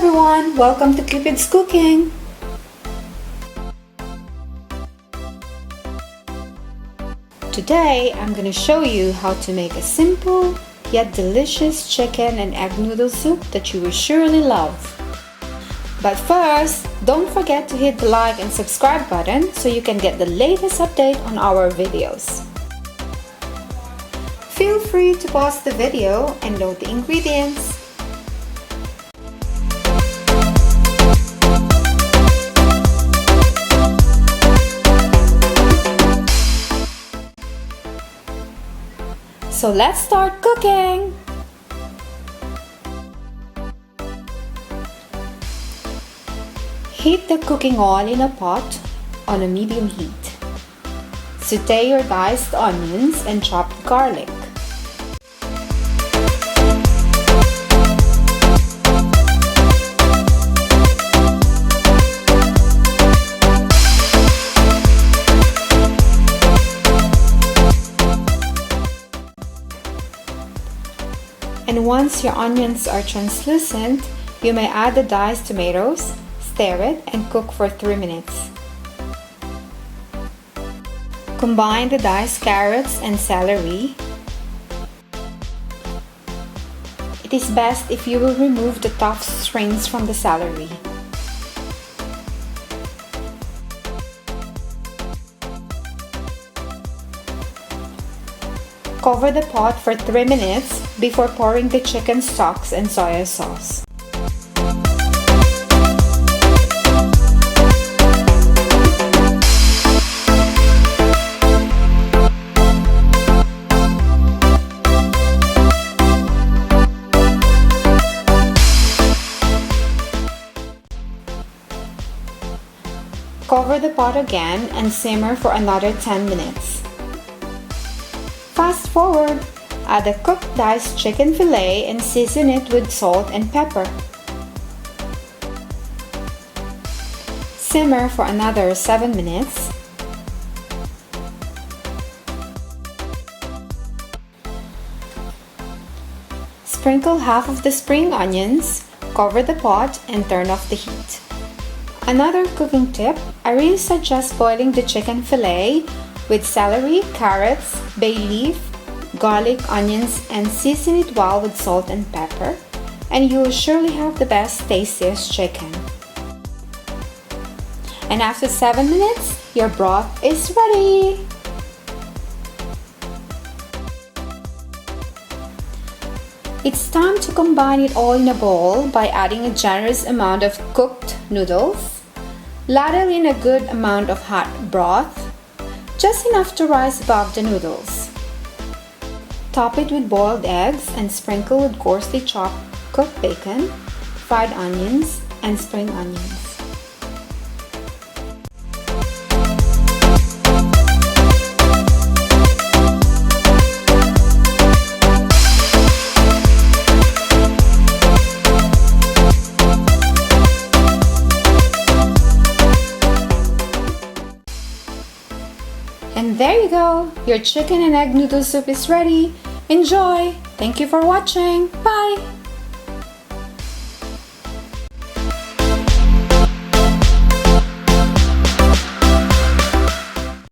everyone! Welcome to Cupid's Cooking! Today I'm going to show you how to make a simple yet delicious chicken and egg noodle soup that you will surely love. But first, don't forget to hit the like and subscribe button so you can get the latest update on our videos. Feel free to pause the video and note the ingredients. So let's start cooking! Heat the cooking oil in a pot on a medium heat. Sauté your diced onions and chopped garlic. And once your onions are translucent, you may add the diced tomatoes, stir it, and cook for 3 minutes. Combine the diced carrots and celery. It is best if you will remove the tough strings from the celery. Cover the pot for 3 minutes before pouring the chicken stocks and soya sauce. Cover the pot again and simmer for another 10 minutes. Fast forward, add a cooked diced chicken fillet and season it with salt and pepper. Simmer for another 7 minutes. Sprinkle half of the spring onions, cover the pot and turn off the heat. Another cooking tip, I really suggest boiling the chicken fillet with celery, carrots, bay leaf, garlic, onions, and season it well with salt and pepper, and you will surely have the best, tastiest chicken. And after 7 minutes, your broth is ready! It's time to combine it all in a bowl by adding a generous amount of cooked noodles. Ladle in a good amount of hot broth, just enough to rise above the noodles. Top it with boiled eggs and sprinkle with coarsely chopped cooked bacon, fried onions, and spring onions. And there you go! Your chicken and egg noodle soup is ready! Enjoy! Thank you for watching! Bye!